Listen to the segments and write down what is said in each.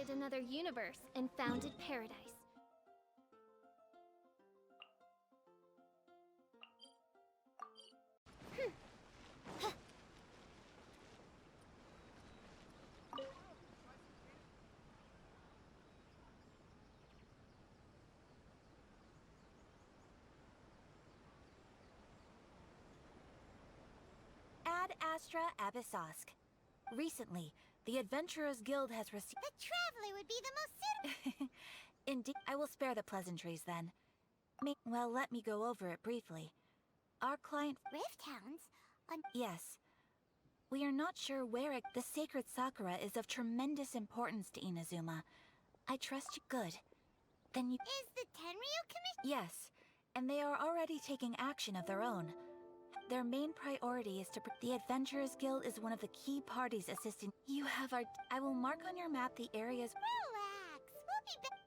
created another universe and founded paradise. Ad Astra Abyssosk. Recently, the Adventurers Guild has received... The Traveler would be the most suitable... Indeed, I will spare the pleasantries then. Well, let me go over it briefly. Our client... Rift Hounds? Yes. We are not sure where the sacred Sakura is of tremendous importance to Inazuma. I trust you. Good. Then you... Is the Tenryu Commission? Yes, and they are already taking action of their own. Their main priority is to... The Adventurers Guild is one of the key parties assisting... You have our... I will mark on your map the areas... Relax, we'll be back.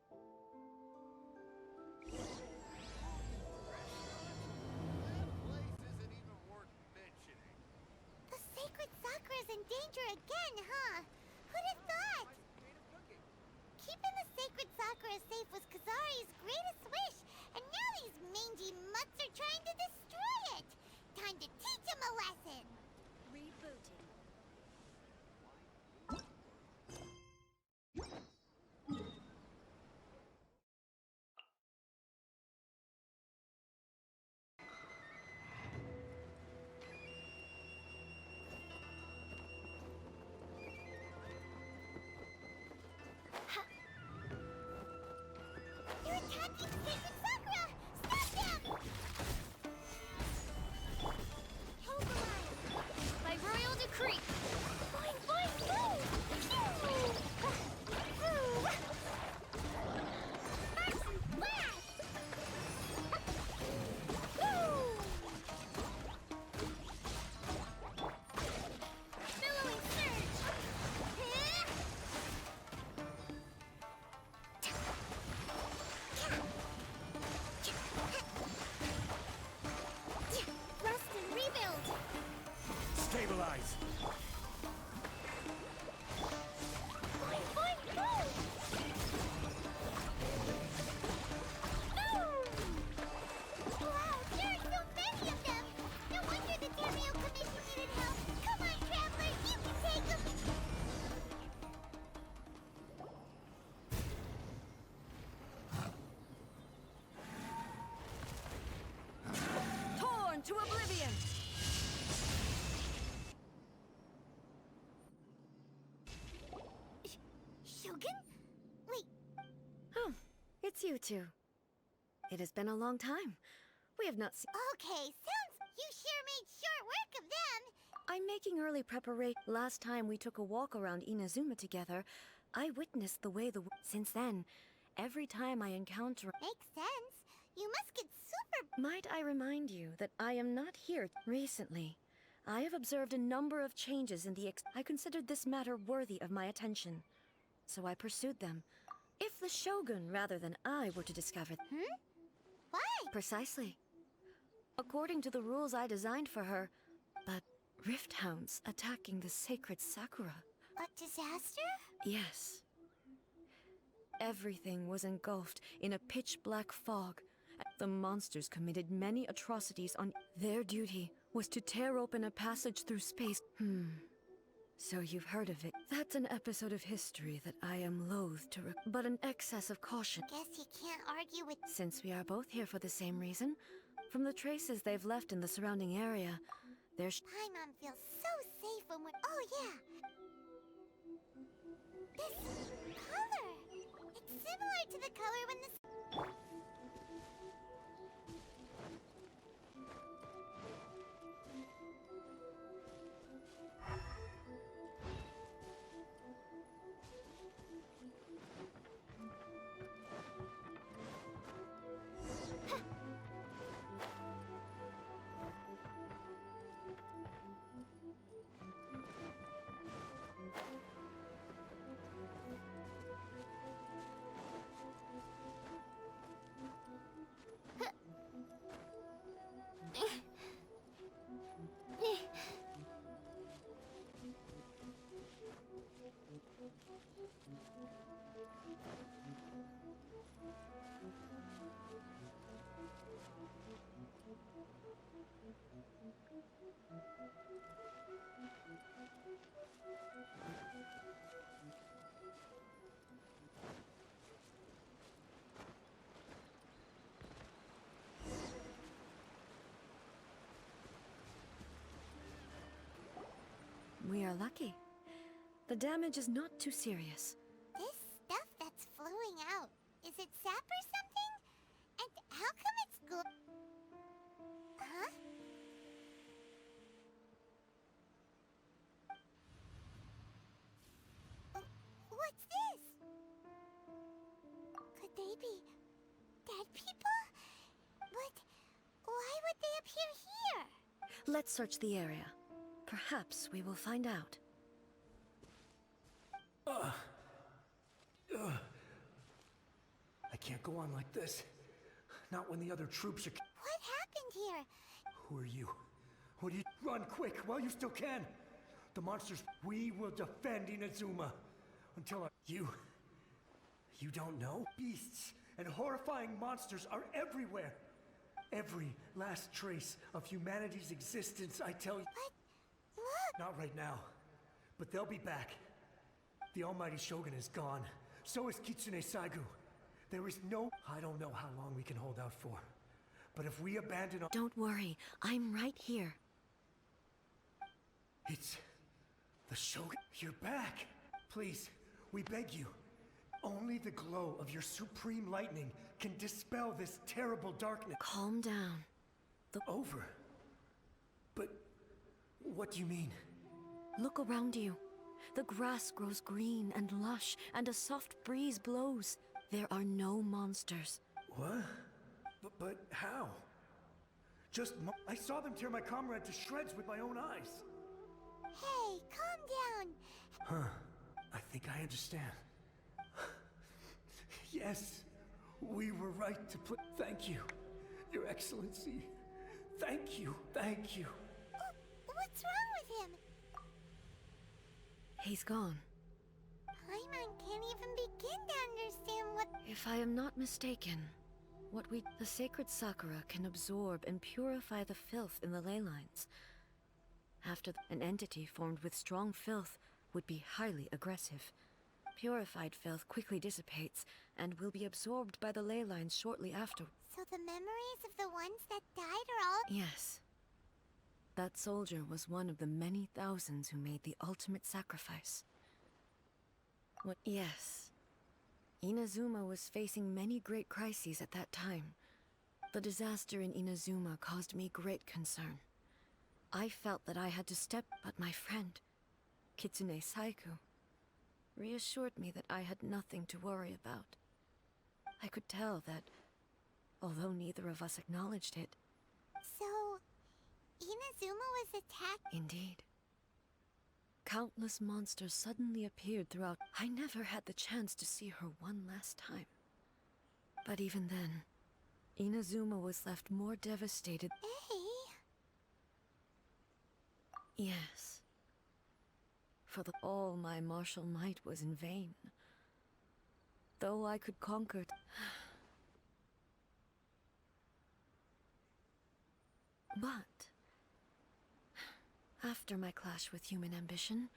The sacred Sakura's in danger again, huh? Who'd have thought? Keeping the sacred Sakura safe was Kazari's greatest wish, and now these mangy mutts are trying to destroy it! Time to teach him a lesson! Rebooting. You're attacking sacred Sakura! Stop them! Hold the line! By royal decree! Boing, boing, move! Sparks and flash! Billowing surge! Rust and rebuild! Stabilize! Boing, boing, move! Wow, there are so many of them! No wonder the Tenryu Commission needed help! Come on, Traveler, you can take them! Torn to oblivion! Shogun? Wait, Oh, it's you two. It has been a long time. We have not seen... okay, sounds... You sure made short work of them! I'm making early preparation. Last time we took a walk around Inazuma together, I witnessed the way the... Since then, every time I encounter... Makes sense. You must get super... Might I remind you that I am not here recently. I have observed a number of changes in the... I considered this matter worthy of my attention. So I pursued them. If the Shogun, rather than I, were to discover... Why? Precisely. According to the rules I designed for her, but Rift Hounds attacking the sacred Sakura. A disaster? Yes. Everything was engulfed in a pitch-black fog. The monsters committed many atrocities on... Their duty was to tear open a passage through space. So you've heard of it. That's an episode of history that I am loath to but an excess of caution. Guess you can't argue with... Since we are both here for the same reason, from the traces they've left in the surrounding area, there's... Paimon feels so safe when we're... Oh, yeah! This color! It's similar to the color when the... We are lucky. The damage is not too serious. This stuff that's flowing out, is it sap or something? And how come it's Huh? What's this? Could they be dead people? But why would they appear here? Let's search the area. Perhaps we will find out. I can't go on like this. Not when the other troops are... What happened here? Who are you? What do you... Run quick while you still can! The monsters... We will defend Inazuma. Until You don't know? Beasts and horrifying monsters are everywhere. Every last trace of humanity's existence, I tell you. But look! Not right now. But they'll be back. The almighty Shogun is gone. So is Kitsune Saigu. There is no... I don't know how long we can hold out for. But if we abandon... Don't worry, I'm right here. It's... the Shogun. You're back. Please, we beg you. Only the glow of your supreme lightning can dispel this terrible darkness. Calm down. Over? But... what do you mean? Look around you. The grass grows green and lush, and a soft breeze blows. There are no monsters. What? But how? I saw them tear my comrade to shreds with my own eyes. Hey, calm down. Huh. I think I understand. Yes, we were right to put... Thank you, Your Excellency. Thank you, thank you. What's wrong with him? He's gone. Paimon can't even begin to understand what... If I am not mistaken, the sacred Sakura can absorb and purify the filth in the ley lines. After an entity formed with strong filth would be highly aggressive. Purified filth quickly dissipates and will be absorbed by the ley lines shortly after. So the memories of the ones that died are all... Yes. That soldier was one of the many thousands who made the ultimate sacrifice. Yes. Inazuma was facing many great crises at that time. The disaster in Inazuma caused me great concern. I felt that I had to step, but my friend, Kitsune Saigu, reassured me that I had nothing to worry about. I could tell that, although neither of us acknowledged it... So... Inazuma was attacked? Indeed. Countless monsters suddenly appeared throughout. I never had the chance to see her one last time. But even then, Inazuma was left more devastated. Yes. For all my martial might was in vain. Though I could conquer... But... after my clash with human ambition,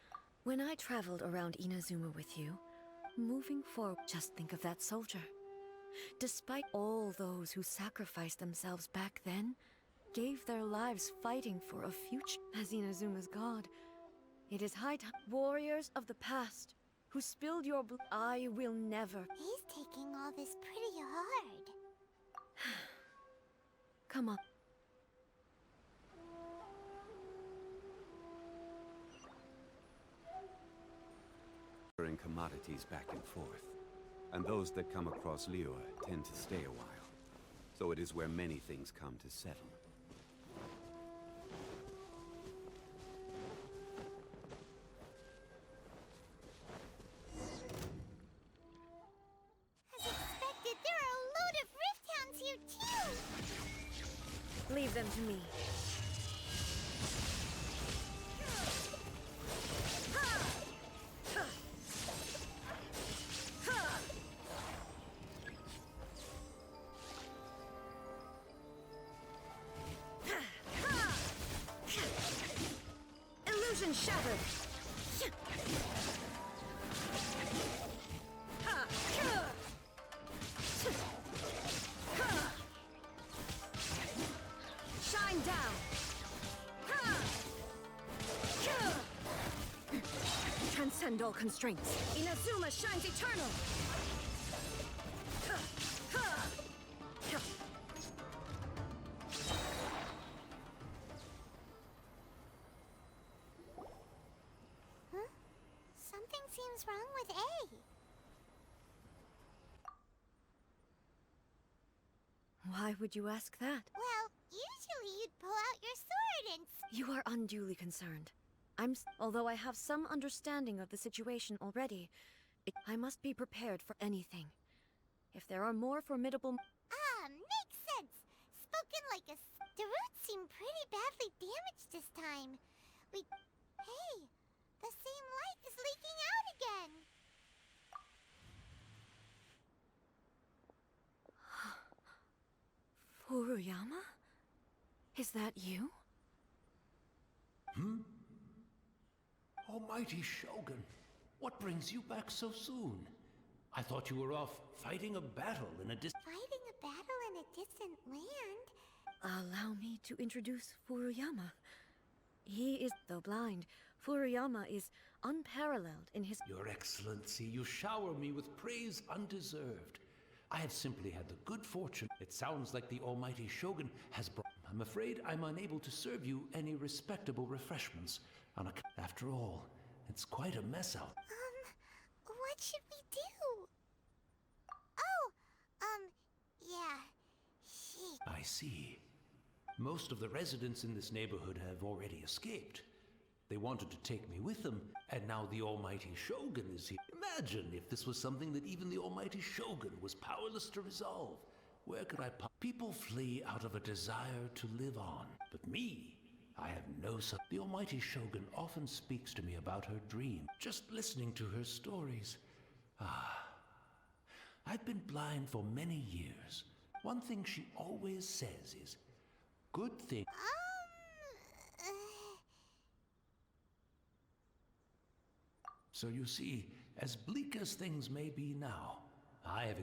when I traveled around Inazuma with you, moving forward, just think of that soldier. Despite all those who sacrificed themselves back then, gave their lives fighting for a future as Inazuma's god, it is high time. Warriors of the past, who spilled your blood, I will never... He's taking all this pretty hard. Come on. Commodities back and forth, and those that come across Liu tend to stay a while, so it is where many things come to settle. As expected, there are a load of rift hounds here too! Leave them to me. Illusion shattered! Shine down! beyond all constraints. Inazuma shines eternal! Huh? Something seems wrong with A. Why would you ask that? Well, usually you'd pull out your sword and... You are unduly concerned. Although I have some understanding of the situation already, I must be prepared for anything. If there are more formidable... Ah, makes sense. Spoken like a... The roots seem pretty badly damaged this time. Hey, the same light is leaking out again. Furuyama? Is that you? Almighty Shogun, what brings you back so soon? I thought you were off fighting a battle in a Fighting a battle in a distant land? Allow me to introduce Furuyama. He is, though blind, Furuyama is unparalleled in his... Your Excellency, you shower me with praise undeserved. I have simply had the good fortune. It sounds like the Almighty Shogun has brought... I'm afraid I'm unable to serve you any respectable refreshments. After all, it's quite a mess out. What should we do? Oh, yeah. Shit. I see. Most of the residents in this neighborhood have already escaped. They wanted to take me with them, and now the Almighty Shogun is here. Imagine if this was something that even the Almighty Shogun was powerless to resolve. Where could I People flee out of a desire to live on. But me, I have no such... The Almighty Shogun often speaks to me about her dream. Just listening to her stories. I've been blind for many years. One thing she always says is, good thing... So you see, as bleak as things may be now, I have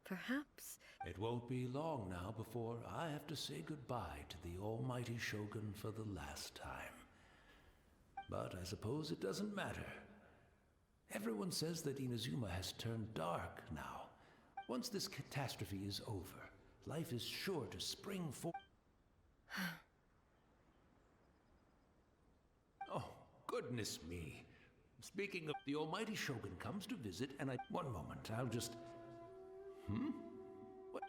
Perhaps. It won't be long now before I have to say goodbye to the Almighty Shogun for the last time. But I suppose it doesn't matter. Everyone says that Inazuma has turned dark now. Once this catastrophe is over, life is sure to spring forth. Oh, goodness me. Speaking of, the Almighty Shogun comes to visit, and one moment, I'll just... What?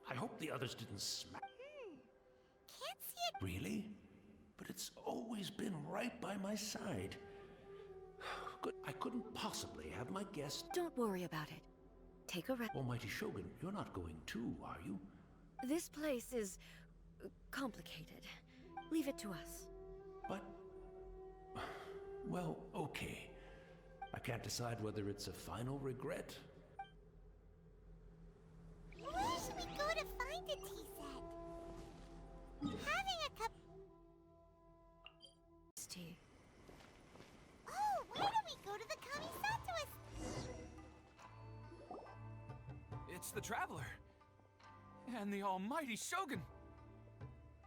I hope the others didn't smack... Can't see it... Really? But it's always been right by my side. I couldn't possibly have my guest... Don't worry about it. Take a rest. Almighty Shogun, you're not going too, are you? This place is... complicated. Leave it to us. But... Well, okay. I can't decide whether it's a final regret. Where should we go to find a tea set? Having a cup... Tea. Oh, where do we go to the Kamisato? It's the Traveler. And the Almighty Shogun.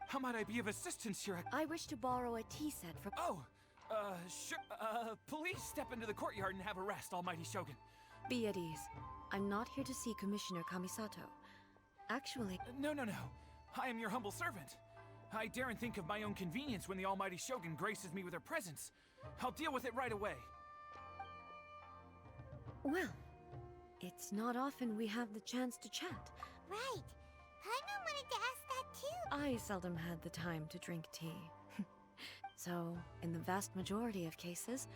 How might I be of assistance here? I wish to borrow a tea set from... Oh, sure. Please step into the courtyard and have a rest, Almighty Shogun. Be at ease. I'm not here to see Commissioner Kamisato. Actually... No. I am your humble servant. I daren't think of my own convenience when the Almighty Shogun graces me with her presence. I'll deal with it right away. Well, it's not often we have the chance to chat. Right. Paimon wanted to ask that too. I seldom had the time to drink tea. So, in the vast majority of cases,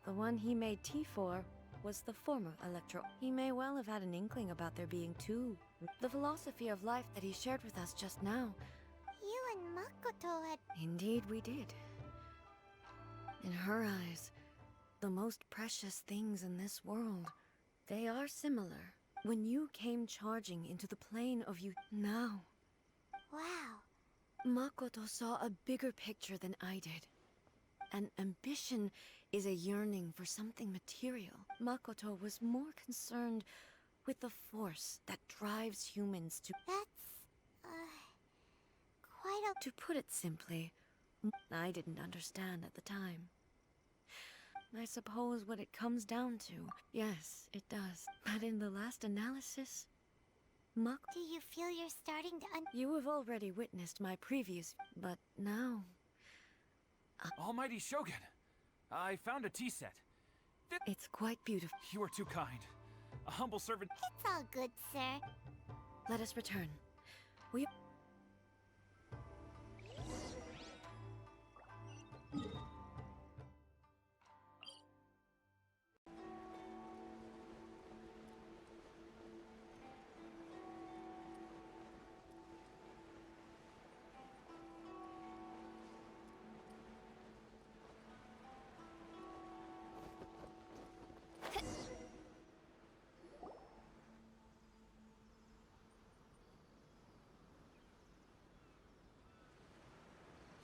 the one he made tea for was the former Electro. He may well have had an inkling about there being two. The philosophy of life that he shared with us just now. You and Makoto had... Indeed we did. In her eyes, the most precious things in this world, they are similar. When you came charging into the plane of you now, Wow. Makoto saw a bigger picture than I did. An ambition is a yearning for something material. Makoto was more concerned with the force that drives humans to... That's... quite a... To put it simply, I didn't understand at the time. I suppose what it comes down to. Yes, it does. But in the last analysis, Do you feel you're starting to you have already witnessed my previews, but now... Almighty Shogun, I found a tea set. It's quite beautiful. You are too kind. A humble servant. It's all good, sir. Let us return. We...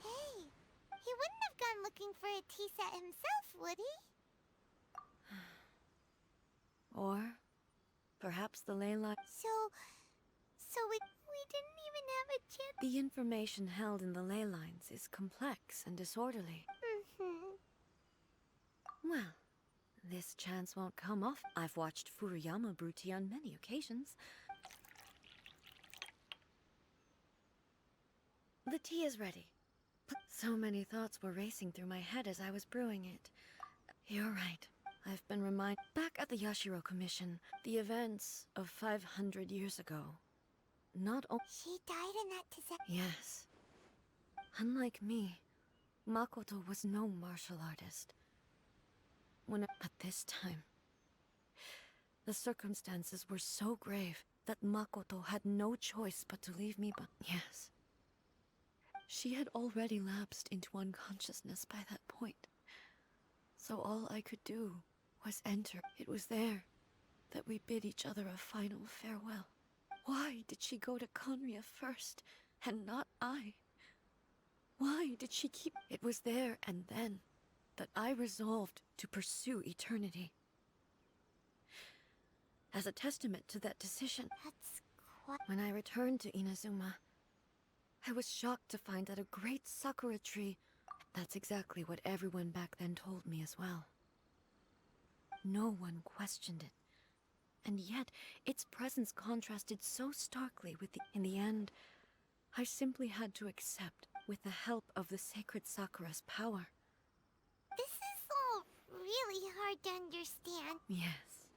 Hey, he wouldn't have gone looking for a tea set himself, would he? Or perhaps the ley line... So we didn't even have a chance. The information held in the ley lines is complex and disorderly. Well, this chance won't come off. I've watched Furuyama brew tea on many occasions. The tea is ready. So many thoughts were racing through my head as I was brewing it. You're right. I've been reminded. Back at the Yashiro Commission, the events of 500 years ago. Not only... She died in that Yes. Unlike me, Makoto was no martial artist. But this time, the circumstances were so grave that Makoto had no choice but to leave me. But yes, she had already lapsed into unconsciousness by that point. So all I could do was enter. It was there that we bid each other a final farewell. Why did she go to Conria first, and not I? Why did she keep... It was there and then that I resolved to pursue eternity. As a testament to that decision, That's quite... when I returned to Inazuma, I was shocked to find that a great sakura tree... That's exactly what everyone back then told me as well. No one questioned it. And yet, its presence contrasted so starkly with the... In the end, I simply had to accept, with the help of the sacred sakura's power. This is all really hard to understand. Yes.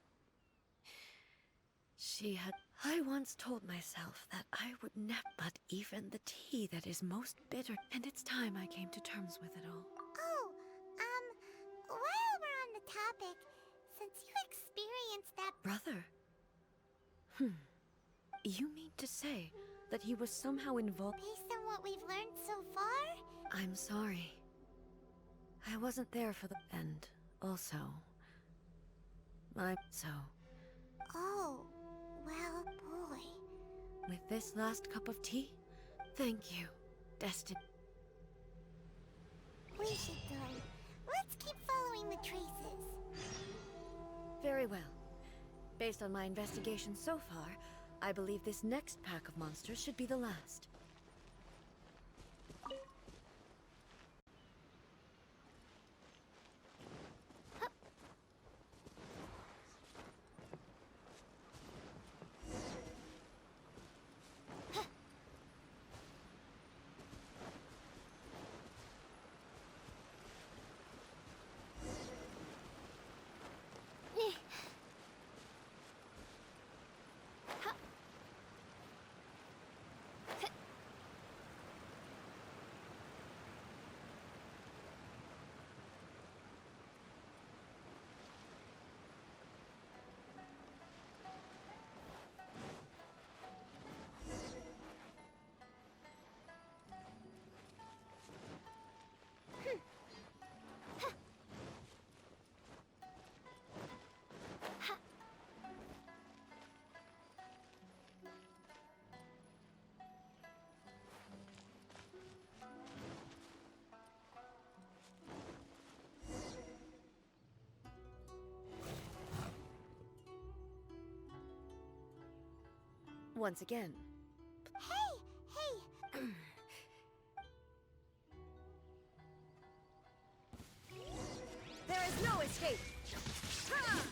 She had... I once told myself that I would never... But even the tea that is most bitter... And it's time I came to terms with it all. Oh, while we're on the topic, since you experienced that... Brother? You mean to say that he was somehow involved... Based on what we've learned so far? I'm sorry. I wasn't there for the... And also... So... Oh, well, boy. With this last cup of tea, thank you, Destin. We should go. Let's keep following the traces. Very well. Based on my investigation so far, I believe this next pack of monsters should be the last. Once again. Hey! There is no escape! escape. Ha!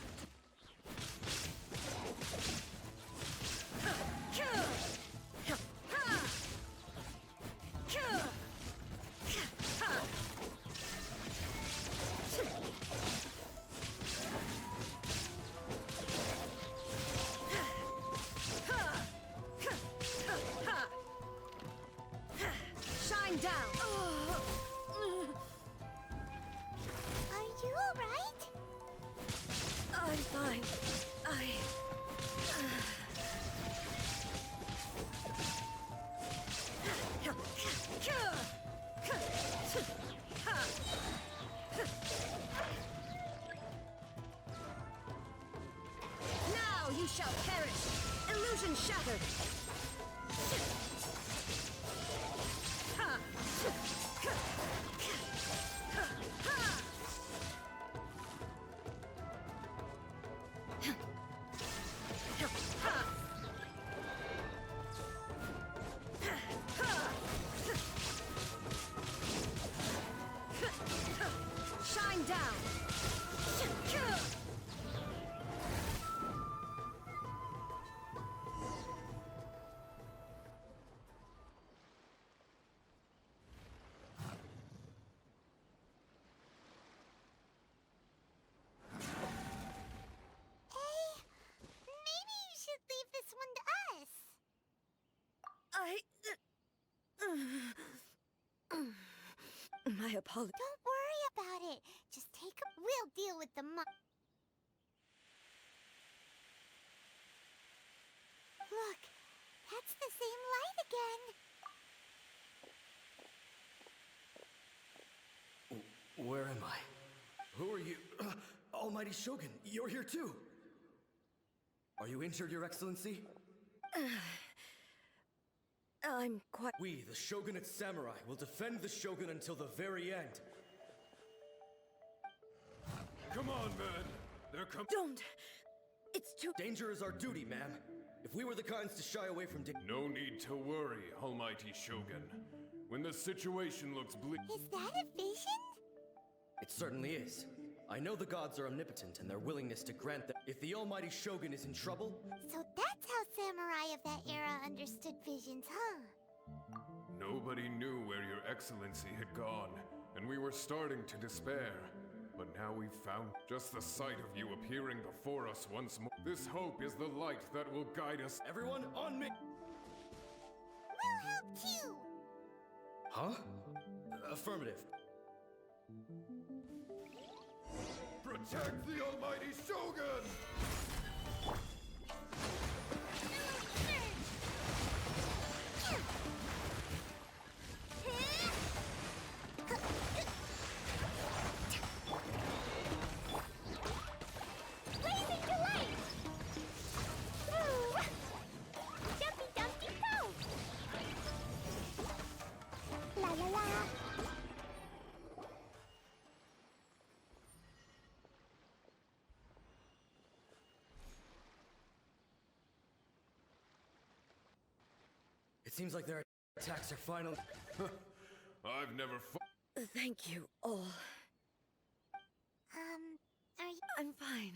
Shine down. Are you alright? I'm fine. Now you shall perish. Illusion shattered. Shine down. Maybe you should leave this one to us. My apologies. Don't worry about it. Just take a... We'll deal with the Look, that's the same light again. Where am I? Who are you? Almighty Shogun, you're here too! Are you injured, Your Excellency? I'm quite... We, the Shogunate Samurai, will defend the Shogun until the very end. Come on, man. They're coming. Don't! It's too... Danger is our duty, ma'am. If we were the kinds to shy away from No need to worry, Almighty Shogun. When the situation looks bleak... Is that a vision? It certainly is. I know the gods are omnipotent and their willingness to grant them. If the Almighty Shogun is in trouble... So that's how samurai of that era understood visions, huh? Nobody knew where Your Excellency had gone, and we were starting to despair. But now we've found just the sight of you appearing before us once more. This hope is the light that will guide us. Everyone, on me! We'll help too! Huh? Affirmative. Protect the Almighty Shogun! Blazing delight! Woo! Jumpy dumpty go! La la la! It seems like their attacks are finally... I've never Thank you all. Are you... I'm fine.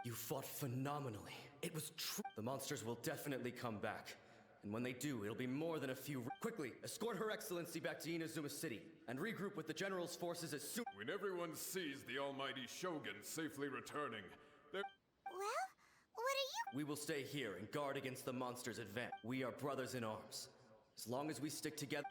You fought phenomenally. It was true. The monsters will definitely come back. And when they do, it'll be more than a few... Quickly, escort Her Excellency back to Inazuma City, and regroup with the General's forces as soon... When everyone sees the Almighty Shogun safely returning, they're... Well, what are you... We will stay here and guard against the monsters' advance. We are brothers in arms. As long as we stick together...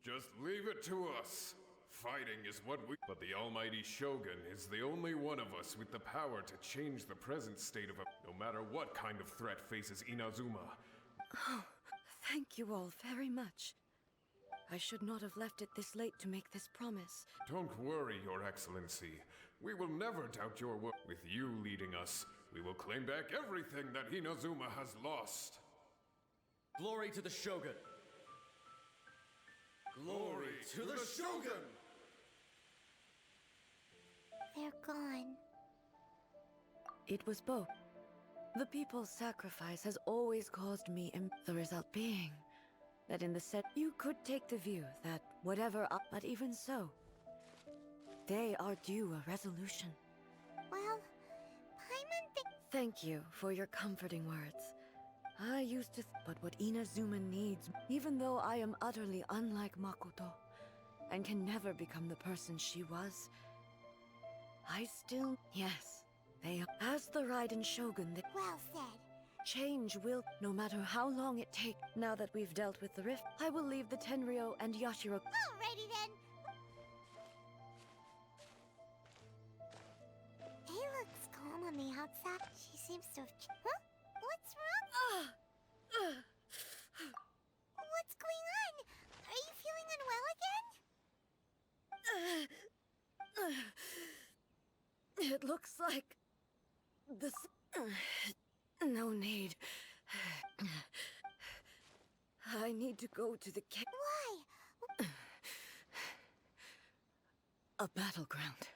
Just leave it to us. Fighting is what we... But the Almighty Shogun is the only one of us with the power to change the present state of a... No matter what kind of threat faces Inazuma. Oh, thank you all very much. I should not have left it this late to make this promise. Don't worry, Your Excellency. We will never doubt your work. With you leading us, we will claim back everything that Inazuma has lost. Glory to the Shogun! Glory to the Shogun! They're gone. It was both. The people's sacrifice has always caused me the result being that in the set you could take the view that whatever but even so, they are due a resolution. Well, Thank you for your comforting words. I used to but what Inazuma needs, even though I am utterly unlike Makoto, and can never become the person she was, I still... Yes, they are. As the Raiden Shogun, well said. change will, no matter how long it takes. Now that we've dealt with the rift, I will leave the Tenryo and Yashiro. Alrighty then. He looks calm on the outside. She seems to have... Huh? What's wrong? What's going on? Are you feeling unwell again? It looks like... this... no need. I need to go to the Why? a battleground.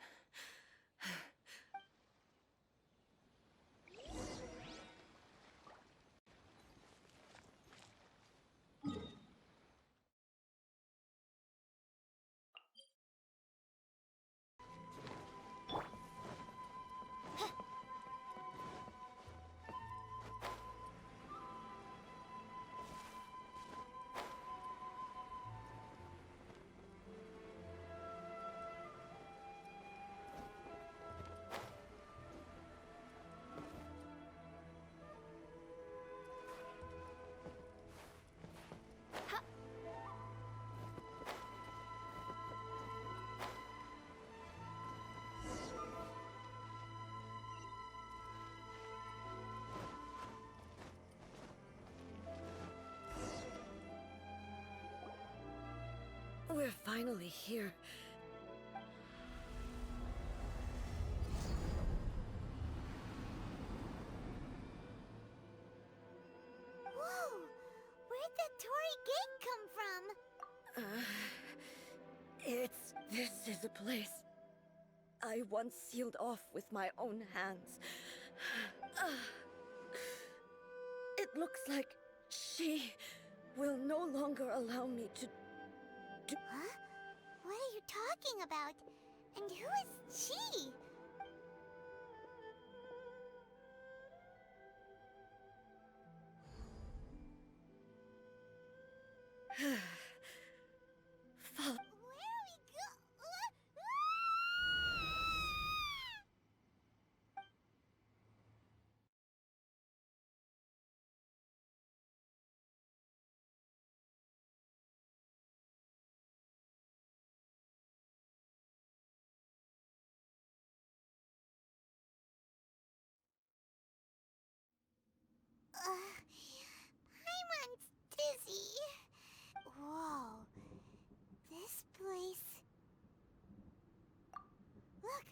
We're finally here. Whoa! Where'd the Torii Gate come from? This is a place I once sealed off with my own hands. It looks like she will no longer allow me to... Huh? What are you talking about? And who is she? Follow. Where are we go? Paimon's dizzy. Whoa. This place... Look,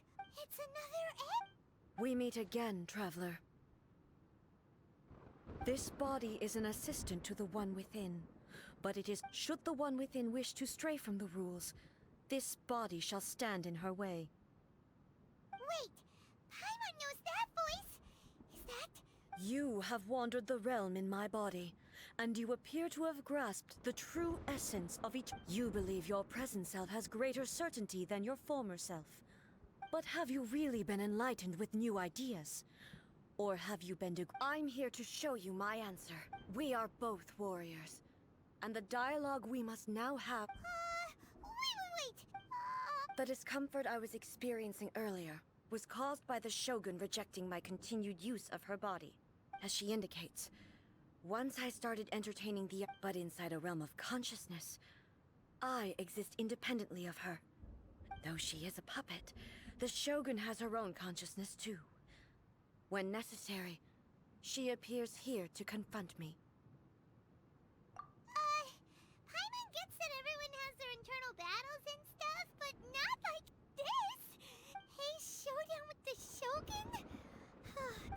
it's another egg. We meet again, traveler. This body is an assistant to the one within, but it is should the one within wish to stray from the rules, this body shall stand in her way. Wait, Paimon knows that voice. Is that... You have wandered the realm in my body, and you appear to have grasped the true essence of each. You believe your present self has greater certainty than your former self. But have you really been enlightened with new ideas? Or have you been I'm here to show you my answer. We are both warriors, and the dialogue we must now have... Wait. The discomfort I was experiencing earlier was caused by the Shogun rejecting my continued use of her body. As she indicates, once I started entertaining the... But inside a realm of consciousness, I exist independently of her. Though she is a puppet, the Shogun has her own consciousness too. When necessary, she appears here to confront me. Paimon gets that everyone has their internal battles and stuff, but not like this! Hey, showdown with the Shogun?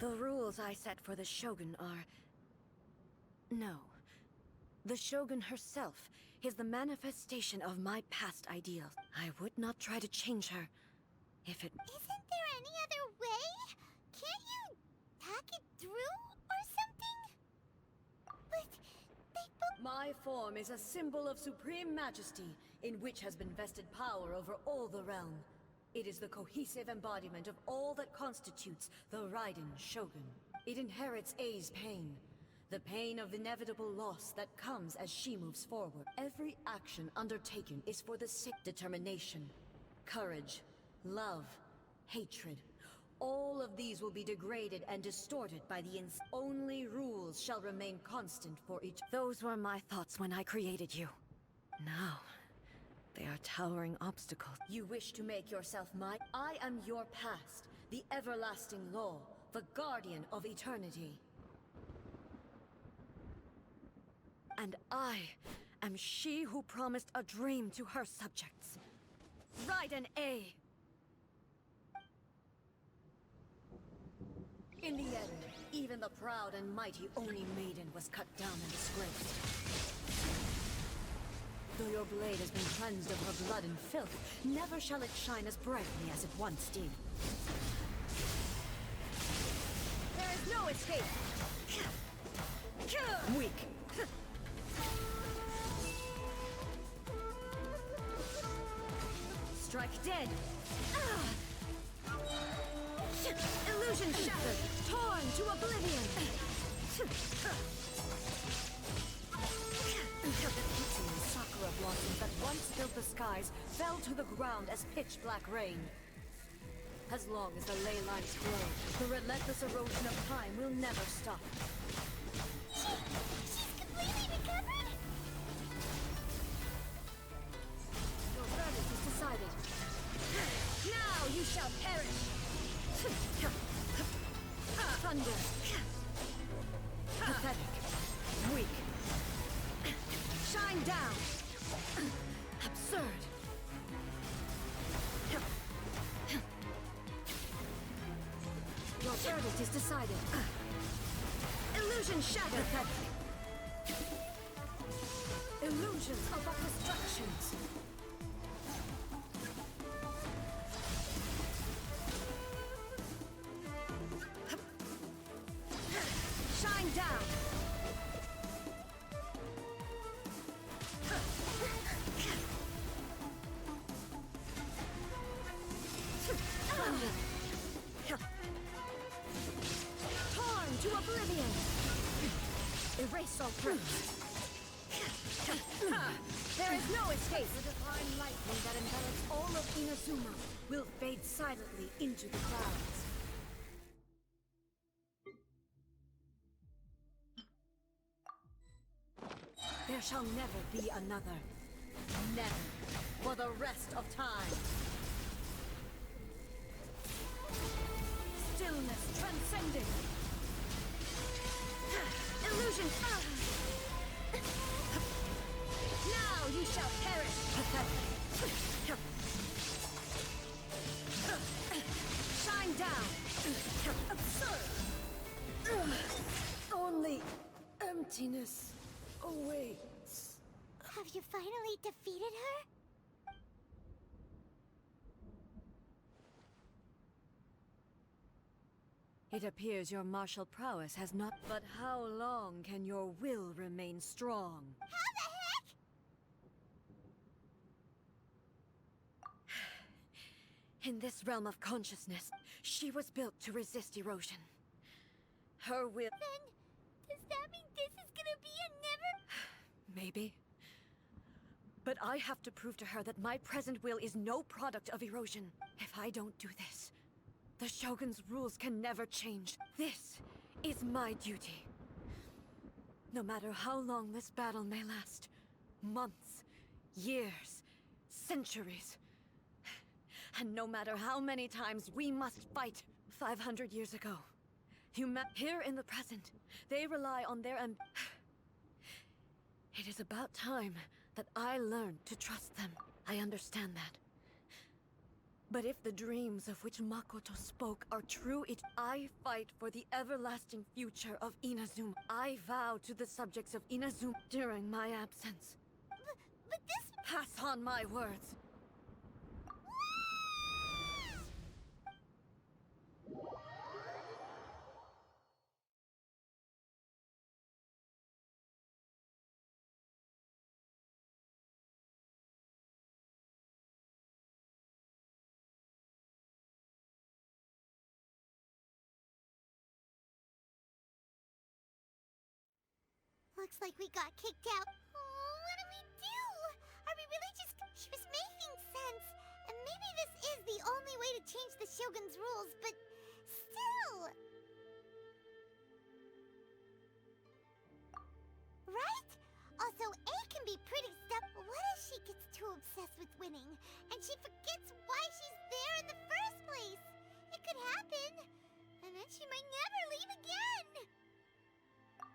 The rules I set for the Shogun are... No. The Shogun herself is the manifestation of my past ideals. I would not try to change her if it... Isn't there any other way? Can't you hack it through or something? But they both... My form is a symbol of supreme majesty, in which has been vested power over all the realm. It is the cohesive embodiment of all that constitutes the Raiden Shogun. It inherits Ei's pain, the pain of inevitable loss that comes as she moves forward. Every action undertaken is for the sake of determination, courage, love, hatred. All of these will be degraded and distorted by the only rules shall remain constant for each. Those were my thoughts when I created you. Now, they are towering obstacles. You wish to make yourself mine? I am your past, the everlasting law, the guardian of eternity. And I am she who promised a dream to her subjects. Raiden A. In the end, even the proud and mighty Oni Maiden was cut down and disgraced. Though your blade has been cleansed of her blood and filth, never shall it shine as brightly as it once did. There is no escape! Weak! Strike dead! Illusion shattered! Torn to oblivion! The sakura blossoms that once filled the skies fell to the ground as pitch-black rain. As long as the ley lines glow, the relentless erosion of time will never stop. She's completely recovered? Your verdict is decided. Now you shall perish! Thunder! Pathetic! Weak! Shine down! Absurd! Your verdict is decided. Illusion shattered! Pathetic! Illusions of our destructions! Shine down! Thunder! Torn to oblivion! Erase all trace! There is no escape! The divine lightning that envelops all of Inazuma will fade silently into the clouds. There shall never be another. Never. For the rest of time. Stillness transcending. Illusion. Now you shall perish. Pathetic. Shine down. Absurd. Only emptiness awaits. Have you finally defeated her? It appears your martial prowess has not... But how long can your will remain strong? How the heck? In this realm of consciousness, she was built to resist erosion. Her will... Then, does that mean this is gonna be a never... Maybe. But I have to prove to her that my present will is no product of erosion. If I don't do this, the Shogun's rules can never change. This is my duty. No matter how long this battle may last, months, years, centuries, and no matter how many times we must fight. 500 years ago, here in the present, they rely on their It is about time that I learned to trust them. I understand that. But if the dreams of which Makoto spoke are true, I fight for the everlasting future of Inazuma. I vow to the subjects of Inazuma during my absence. But this... Pass on my words. Looks like we got kicked out. Oh, what do we do? Are we really just... She was making sense. And maybe this is the only way to change the Shogun's rules, but still... Right? Also, A can be pretty What if she gets too obsessed with winning, and she forgets why she's there in the first place? It could happen. And then she might never leave again.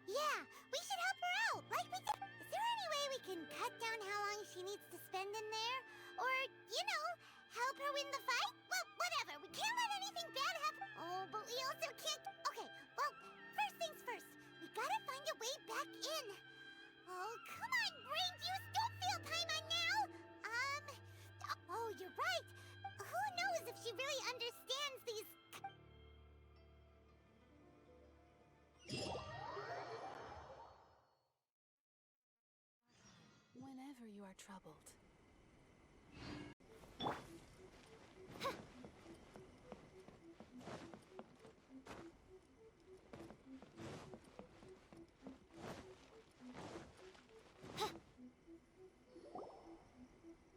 Yeah, we should help her out, like we did. Is there any way we can cut down how long she needs to spend in there? Or, you know, help her win the fight? Well, whatever. We can't let anything bad happen. Oh, but we also can't... Okay, well, first things first. We gotta find a way back in. Oh, come on, brain juice. Don't feel Paimon now. Oh, you're right. Who knows if she really understands these... Whenever you are troubled.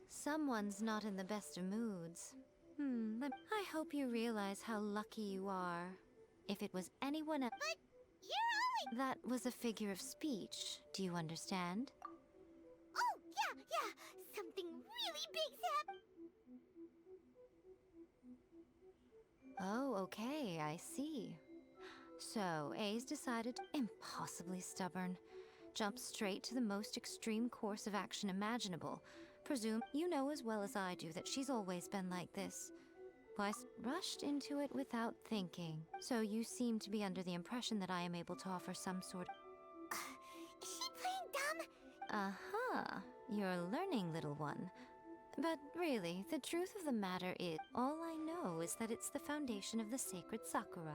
Someone's not in the best of moods. I hope you realize how lucky you are. If it was anyone else... But you're always... That was a figure of speech. Do you understand? Oh, yeah. Something really big's happening. Oh, okay, I see. So, A's decided, impossibly stubborn, jump straight to the most extreme course of action imaginable. Presume you know as well as I do that she's always been like this. Rushed into it without thinking. So you seem to be under the impression that I am able to offer some sort of... Is she playing dumb? Uh-huh. You're learning, little one. But really, the truth of the matter is, all I know is that it's the foundation of the sacred Sakura.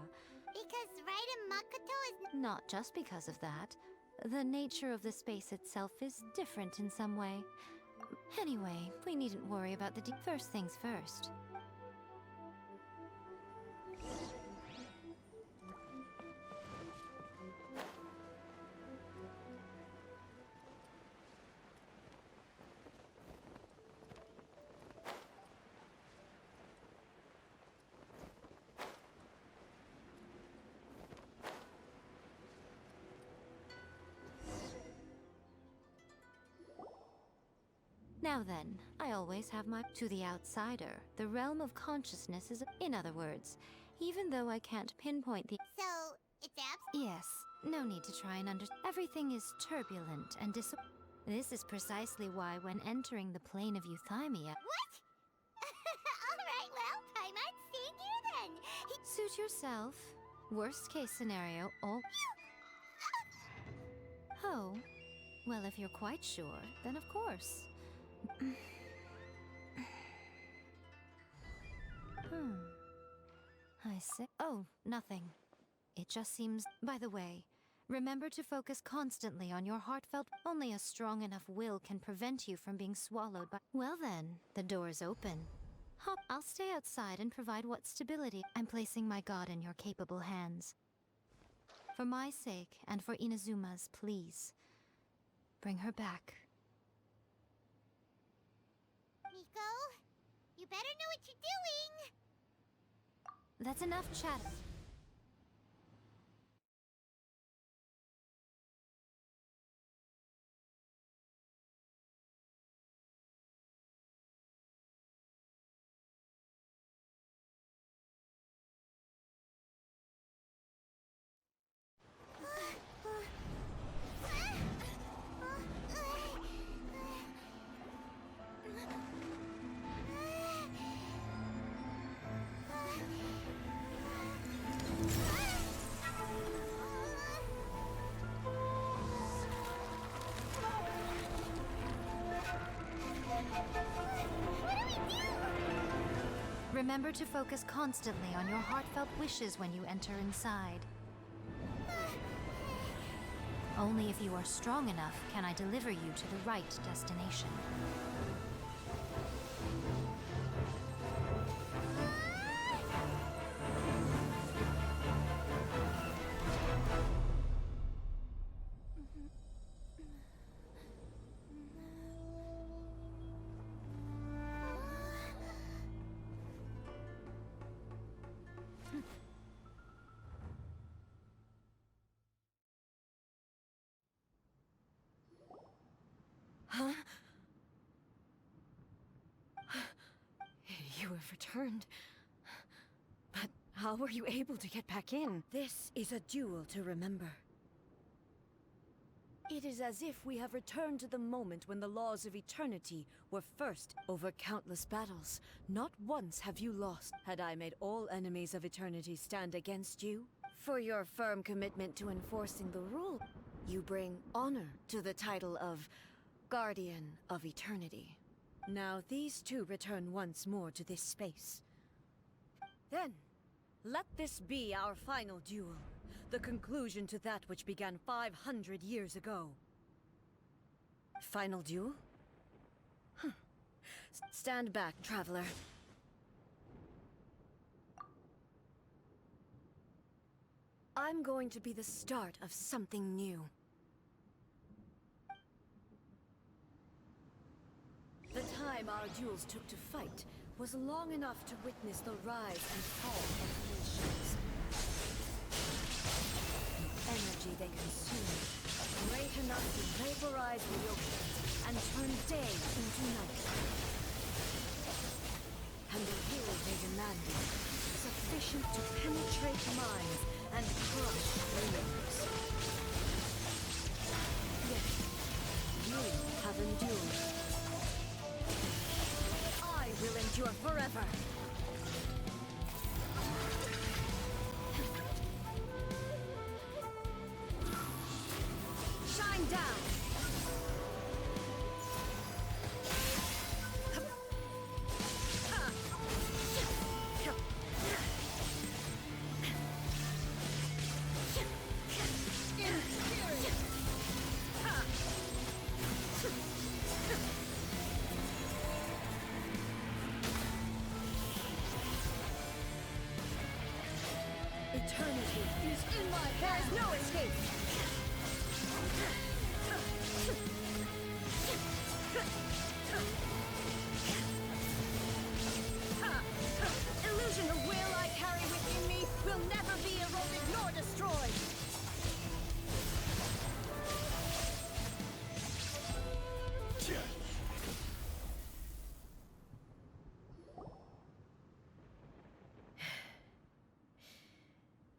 Because Raiden Makoto is... Not just because of that. The nature of the space itself is different in some way. Anyway, we needn't worry about the first things first. Now then, I always have my... To the outsider, the realm of consciousness is... In other words, even though I can't pinpoint the... So, it's abs... Yes, no need to try and understand. Everything is turbulent and This is precisely why when entering the plane of euthymia... What? Alright, well, Paimon's staying here then. Suit yourself. Worst case scenario, all... Oh, well, if you're quite sure, then of course. I say... Oh, nothing. It just seems... By the way, remember to focus constantly on your heartfelt... Only a strong enough will can prevent you from being swallowed by... Well then, the door's open. Hop, I'll stay outside and provide what stability... I'm placing my god in your capable hands. For my sake, and for Inazuma's, please. Bring her back. Miko, you better know what you're doing! That's enough chatter. Remember to focus constantly on your heartfelt wishes when you enter inside. Only if you are strong enough can I deliver you to the right destination. have returned. But how were you able to get back in? This is a duel to remember. It is as if we have returned to the moment when the laws of eternity were first. Over countless battles, not once have you lost. Had I made all enemies of eternity stand against you? For your firm commitment to enforcing the rule, you bring honor to the title of Guardian of Eternity. Now these two return once more to this space. Then, let this be our final duel. The conclusion to that which began 500 years ago. Final duel? Huh. Stand back, traveler. I'm going to be the start of something new. The time our duels took to fight was long enough to witness the rise and fall of nations. The energy they consumed, great enough to vaporize the ocean and turn day into night. And the will they demanded, sufficient to penetrate minds and crush dreams. Yet, you have endured. I will endure forever. Shine down! Eternity is in my hands. There is no escape. Illusion of will I carry within me will never be eroded nor destroyed.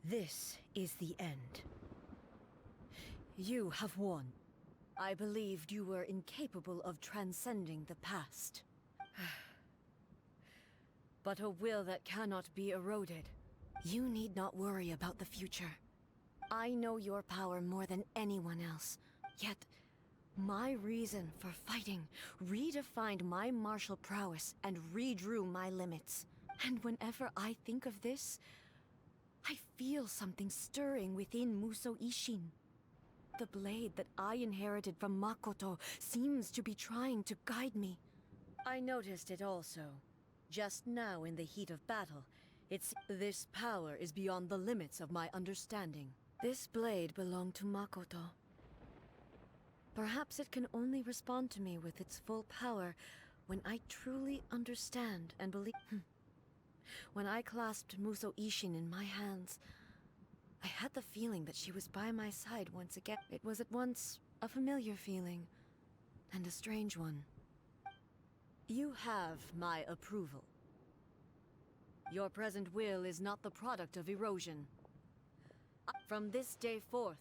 This is the end. You have won. I believed you were incapable of transcending the past. But a will that cannot be eroded. You need not worry about the future. I know your power more than anyone else. Yet, my reason for fighting redefined my martial prowess and redrew my limits. And whenever I think of this, I feel something stirring within Muso Ishin. The blade that I inherited from Makoto seems to be trying to guide me. I noticed it also. Just now in the heat of battle, this power is beyond the limits of my understanding. This blade belonged to Makoto. Perhaps it can only respond to me with its full power when I truly understand and believe. When I clasped Muso Ishin in my hands, I had the feeling that she was by my side once again. It was at once a familiar feeling, and a strange one. You have my approval. Your present will is not the product of erosion. From this day forth,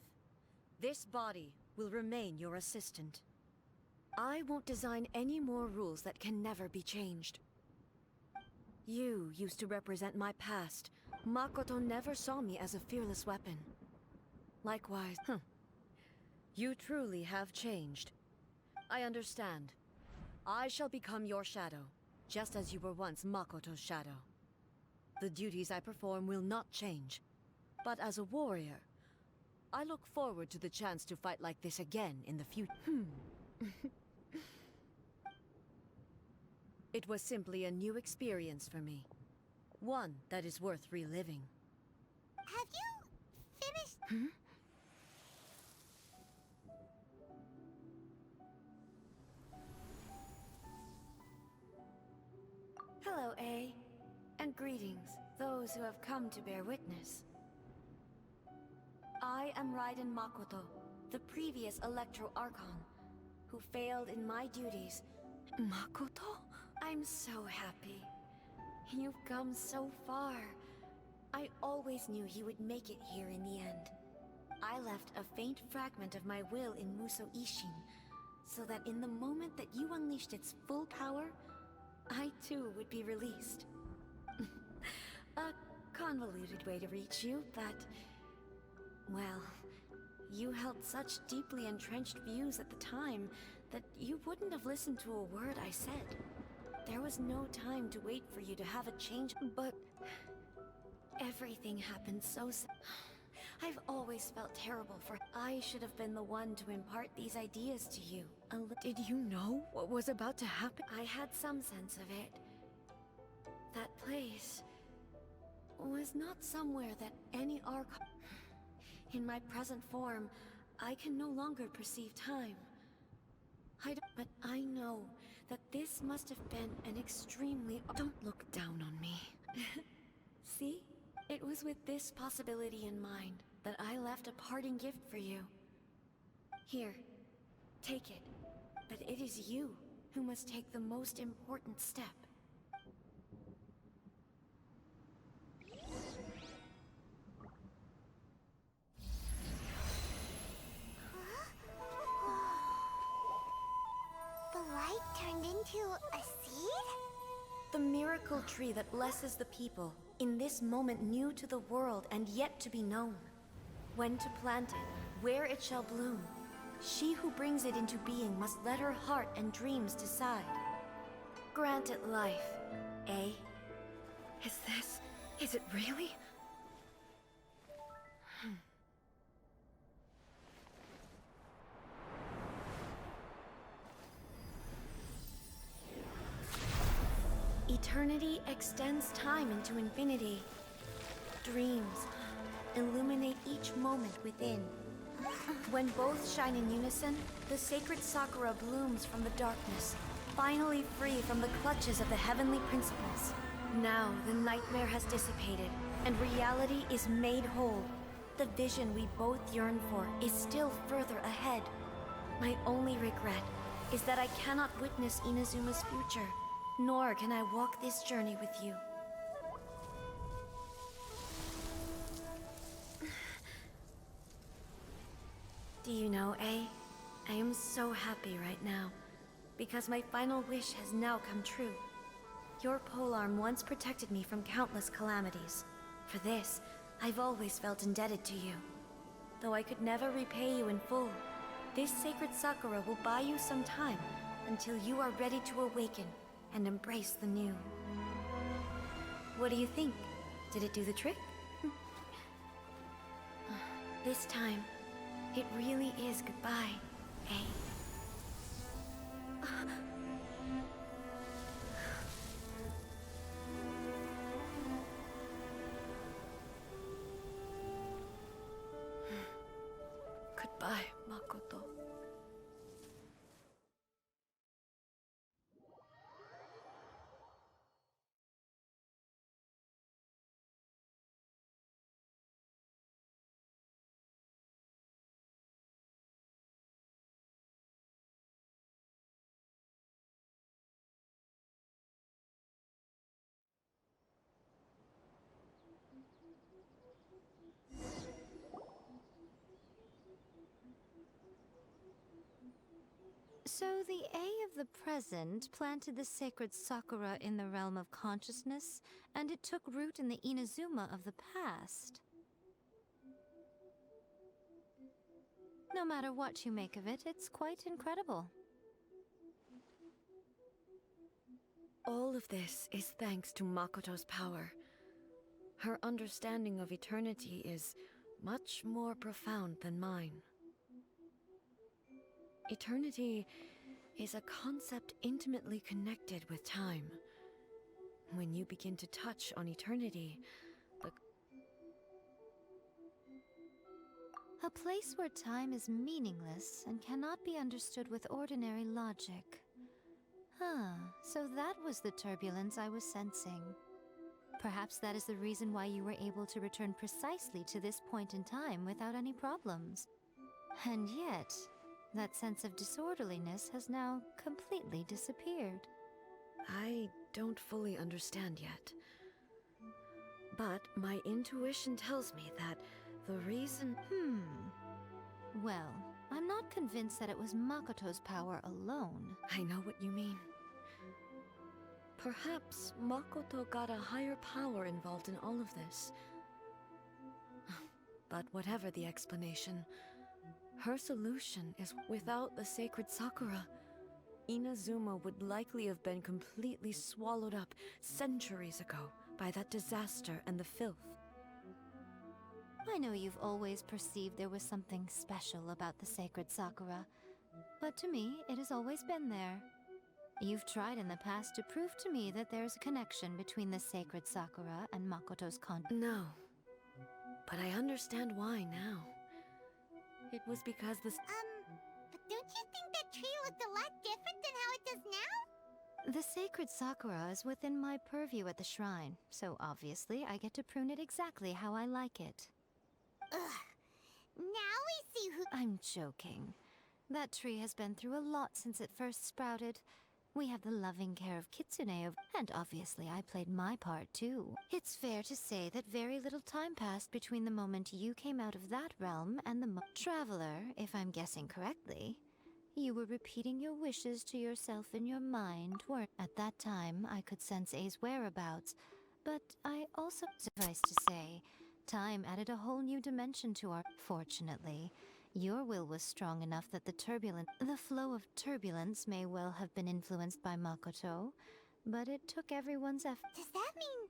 this body will remain your assistant. I won't design any more rules that can never be changed. You used to represent my past. Makoto never saw me as a fearless weapon. Likewise, you truly have changed. I understand. I shall become your shadow, just as you were once Makoto's shadow. The duties I perform will not change. But as a warrior, I look forward to the chance to fight like this again in the future. It was simply a new experience for me. One that is worth reliving. Have you finished? Hello, A. And greetings, those who have come to bear witness. I am Raiden Makoto, the previous Electro Archon, who failed in my duties. Makoto? I'm so happy. You've come so far. I always knew you would make it here in the end. I left a faint fragment of my will in Muso Ishin, so that in the moment that you unleashed its full power, I too would be released. A convoluted way to reach you, but... well, you held such deeply entrenched views at the time that you wouldn't have listened to a word I said. There was no time to wait for you to have a change, but... everything happened so... I've always felt terrible for... I should have been the one to impart these ideas to you. Did you know what was about to happen? I had some sense of it. That place... was not somewhere that any arc... In my present form, I can no longer perceive time. But I know that this must have been an extremely... Don't look down on me. See? It was with this possibility in mind that I left a parting gift for you. Here, take it. But it is you who must take the most important step. The light turned into a seed? The miracle tree that blesses the people, in this moment new to the world and yet to be known. When to plant it, where it shall bloom. She who brings it into being must let her heart and dreams decide. Grant it life, eh? Is it really? Eternity extends time into infinity. Dreams illuminate each moment within. When both shine in unison, the sacred Sakura blooms from the darkness, finally free from the clutches of the heavenly principles. Now the nightmare has dissipated, and reality is made whole. The vision we both yearn for is still further ahead. My only regret is that I cannot witness Inazuma's future. Nor can I walk this journey with you. Do you know, I am so happy right now, because my final wish has now come true. Your polearm once protected me from countless calamities. For this, I've always felt indebted to you. Though I could never repay you in full, this sacred Sakura will buy you some time until you are ready to awaken and embrace the new. What do you think? Did it do the trick? This time, it really is goodbye, eh? Goodbye, Makoto. So the A of the present planted the sacred Sakura in the realm of consciousness, and it took root in the Inazuma of the past. No matter what you make of it, it's quite incredible. All of this is thanks to Makoto's power. Her understanding of eternity is much more profound than mine. Eternity is a concept intimately connected with time. When you begin to touch on eternity, A place where time is meaningless and cannot be understood with ordinary logic. So that was the turbulence I was sensing. Perhaps that is the reason why you were able to return precisely to this point in time without any problems. And yet, that sense of disorderliness has now completely disappeared. I don't fully understand yet. But my intuition tells me that the reason... Well, I'm not convinced that it was Makoto's power alone. I know what you mean. Perhaps Makoto got a higher power involved in all of this. But whatever the explanation, her solution is without the sacred Sakura. Inazuma would likely have been completely swallowed up centuries ago by that disaster and the filth. I know you've always perceived there was something special about the sacred Sakura, but to me, it has always been there. You've tried in the past to prove to me that there's a connection between the sacred Sakura and Makoto's No. But I understand why now. It was because this... But don't you think that tree looked a lot different than how it does now? The sacred Sakura is within my purview at the shrine, so obviously I get to prune it exactly how I like it. Ugh. Now we see who... I'm joking. That tree has been through a lot since it first sprouted. We have the loving care of Kitsune, and obviously I played my part too. It's fair to say that very little time passed between the moment you came out of that realm and the Traveler, if I'm guessing correctly. You were repeating your wishes to yourself in your mind, weren't? At that time, I could sense A's whereabouts, but I also, suffice to say, time added a whole new dimension to our... Fortunately, your will was strong enough that the flow of turbulence may well have been influenced by Makoto, but it took everyone's effort. Does that mean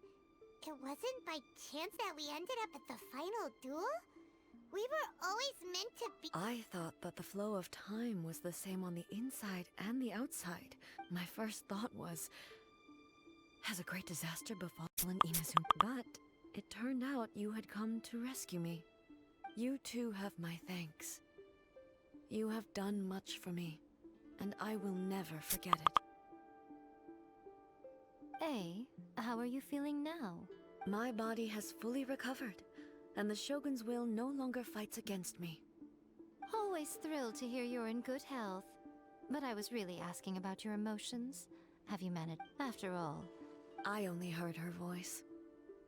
it wasn't by chance that we ended up at the final duel? We were always meant to be... I thought that the flow of time was the same on the inside and the outside. My first thought was, has a great disaster befallen Inazuma? But it turned out you had come to rescue me. You too have my thanks. You have done much for me, and I will never forget it. A, how are you feeling now? My body has fully recovered, and the Shogun's will no longer fights against me. Always thrilled to hear you're in good health. But I was really asking about your emotions. Have you managed? After all, I only heard her voice.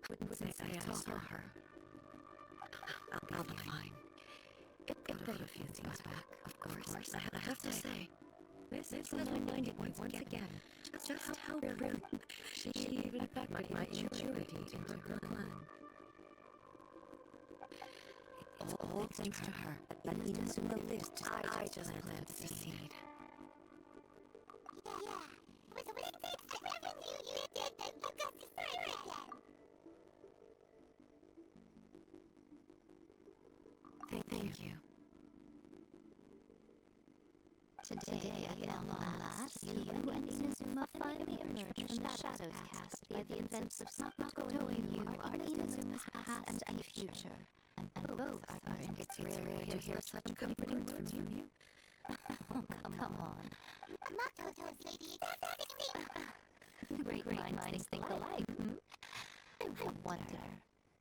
Wouldn't say I saw her. I'll be fine. It got a few things back, of course. I have to say, this has reminded me once again just how brilliant she even factored my immaturity into her plan. It's all thanks to her that Inazuma lives to I just planted the seed. Yeah. With everything you did, that you got to start again. Thank you. today at long last, you and Inazuma finally emerged from the shadows cast by the events of Makoto and you are Inazuma's past and future. And both are in its rare to hear such comforting words from you. Oh, come on. Makoto's lady, that's Great minds think alike, I wonder,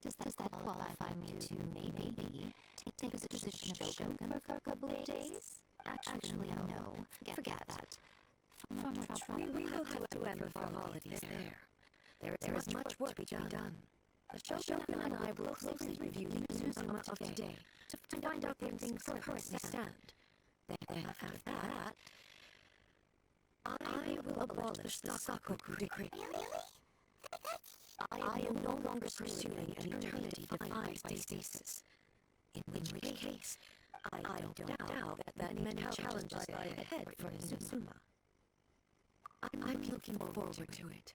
does that qualify me to maybe take the position of Shogun for a couple of days? Actually, no. Forget that. We will have to end the formalities there. There is much work to be done. The Shogun and I will closely review the Inazuma of today to find out where things currently stand. Then after that, I will abolish the Sakoku decree. I am no longer pursuing an eternity defined by stasis. In which case, I don't doubt that many challenges lie ahead for Inazuma. I'm looking forward to it.